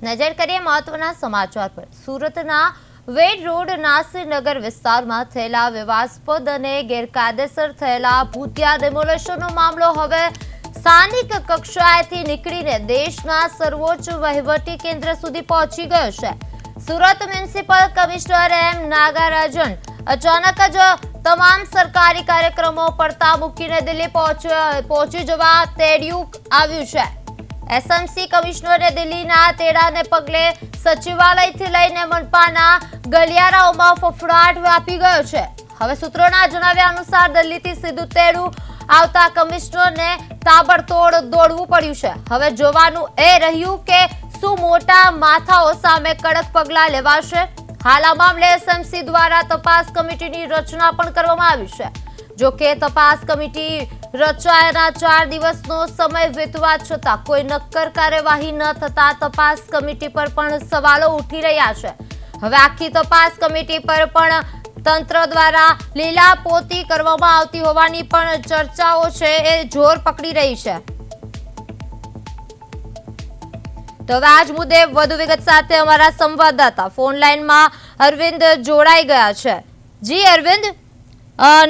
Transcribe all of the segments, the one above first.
નજર કરીએ મહત્વના સમાચાર પર। સુરતના વેડ રોડ નાસિરનગર વિસ્તારમાં થયેલા વિવાદાસ્પદ અને ગેરકાયદેસર થયેલા ભૂતિયા ડેમોલેશનનો મામલો હવે સ્થાનિક કક્ષાએથી નીકળીને દેશના સર્વોચ્ચ વહીવટી કેન્દ્ર સુધી પહોંચી ગયો છે। Surat municipal commissioner M Nagarajan અચાનક જ તમામ સરકારી કાર્યક્રમો પડતા મૂકીને દિલ્હી પહોંચી જવા તેડ્યું આવ્યું છે। એસએમસી કમિશનરે દિલ્હીના તેડાને પગલે સચિવાલયથી લઈને મનપાના ગલિયારાઓમાં ફફડાટ વ્યાપી ગયો છે। હવે સૂત્રોના જણાવ્યા અનુસાર દિલ્હીથી સીધું તેડું આવતા કમિશનરને તાબડતોડ દોડવું પડ્યું છે। હવે જોવાનું એ રહ્યું કે શું મોટા માથાઓ સામે કડક પગલાં લેવાશે। હાલ આ મામલે એસએમસી દ્વારા તપાસ કમિટીની રચના પણ કરવામાં આવી છે। જો કે તપાસ કમિટી રચાયાના 4 દિવસનો સમય વીતવા છતાં કોઈ નક્કર કાર્યવાહી ન થતા તપાસ કમિટી પર પણ સવાલો ઉઠી રહ્યા છે। હવે આખી તપાસ કમિટી પર પણ તંત્ર દ્વારા લીલાપોતી કરવામાં આવતી હોવાની પણ ચર્ચાઓ છે એ જોર પકડી રહી છે। તો હવે આજ મુદ્દે વધુ વિગત સાથે અમારા સંવાદદાતા ફોન લાઈનમાં અરવિંદ જોડાઈ ગયા છે। જી અરવિંદ,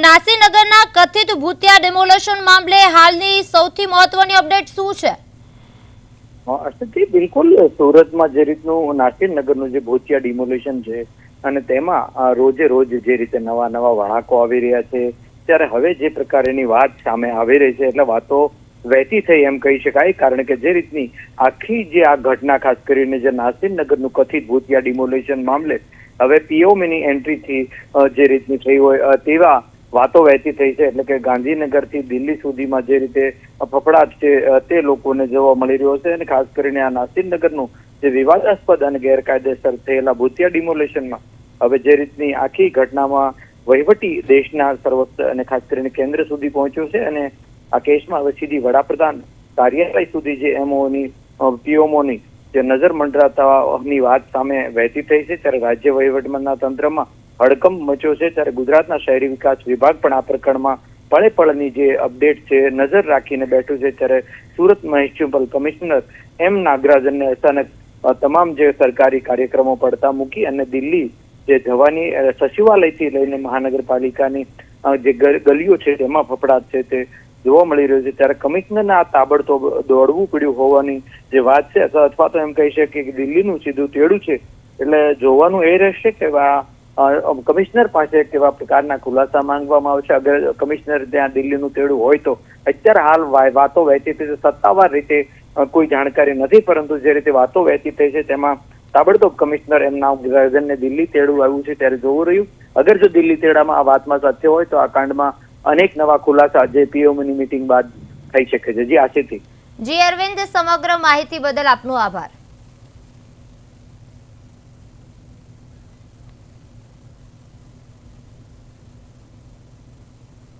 નાસિરનગરના કથિત ભૂતિયા ડેમોલેશન મામલે હાલની સૌથી મહત્વની અપડેટ શું છે? અર્ષદજી, બિલકુલ સુરતમાં જે રીતનું નાસિરનગરનું જે ભૂતિયા ડિમોલેશન છે અને તેમાં રોજે રોજ જે રીતે નવા વળાંકો આવી રહ્યા છે, ત્યારે હવે જે પ્રકારની વાત સામે આવી રહી છે એટલે વાતો વહેતી થઈ એમ કહી શકાય। કારણ કે જે રીતની આખી જે આ ઘટના ખાસ કરીને જે નાસિરનગરનું કથિત ભૂતિયા ડિમોલેશન મામલે હવે પીઓમીની એન્ટ્રીથી જે રીતની થઈ હોય તેવા વાતો વહેતી થઈ છે। એટલે કે ગાંધીનગરથી દિલ્હી સુધીમાં જે રીતે ફફડાટ છે તે લોકોને જોવા મળી રહ્યો છે અને ખાસ કરીને આ નાસિરનગરનું જે વિવાદાસ્પદ અને ગેરકાયદેસર થયેલા ભૂતિયા ડિમોલેશનમાં હવે જે રીતની આખી ઘટનામાં વહીવટી દેશના સર્વોચ્ચ અને ખાસ કરીને કેન્દ્ર સુધી પહોંચ્યો છે અને આ કેસમાં હવે સીધી વડાપ્રધાન કાર્યાલય સુધી જે એમઓની પીએમઓની જે નજર મંડરાતાની વાત સામે વહેતી થઈ છે, ત્યારે રાજ્ય વહીવટના તંત્રમાં હડકંપ મચ્યો છે। ત્યારે ગુજરાતના શહેરી વિકાસ વિભાગ પણ આ પ્રકરણમાં પળે પળની જે અપડેટ છે નજર રાખીને બેઠું છે। ત્યારે સુરત મ્યુનિસિપલ કમિશનર એમ નાગરાજનને અચાનક તમામ જે સરકારી કાર્યક્રમો પડતા મૂકી અને દિલ્હી જે જવાની સચિવાલયથી લઈને મહાનગરપાલિકાની જે ગલીઓ છે તેમાં ફફડાટ છે તે જોવા મળી રહ્યું છે। ત્યારે કમિશનરને આ તાબડતોબ દોડવું પડ્યું હોવાની જે વાત છે અથવા તો એમ કહી શકીએ કે દિલ્હીનું સીધું તેડું છે। એટલે જોવાનું એ રહેશે કે કમિશનર પાસે કેવા પ્રકારના ખુલાસા માંગવામાં આવશે। અગર કમિશનર ત્યાં દિલ્હીનું તેડું હોય તો અત્યારે હાલ વાતો વહેતી થઈ છે, સત્તાવાર રીતે કોઈ જાણકારી નથી, પરંતુ જે રીતે વાતો વહેતી થઈ છે તેમાં તાબડતોબ કમિશનર એમના નાગરાજનને દિલ્હી તેડું આવ્યું છે। ત્યારે જોવું રહ્યું અગર જો દિલ્હી તેડામાં આ વાતમાં સત્ય હોય તો આ કાંડમાં અનેક નવા ખુલાસા જે પીએમઓની મીટિંગ બાદ થઈ શકે છે। જી આશિષ। જી અરવિંદ, સમગ્ર માહિતી બદલ આપનો આભાર।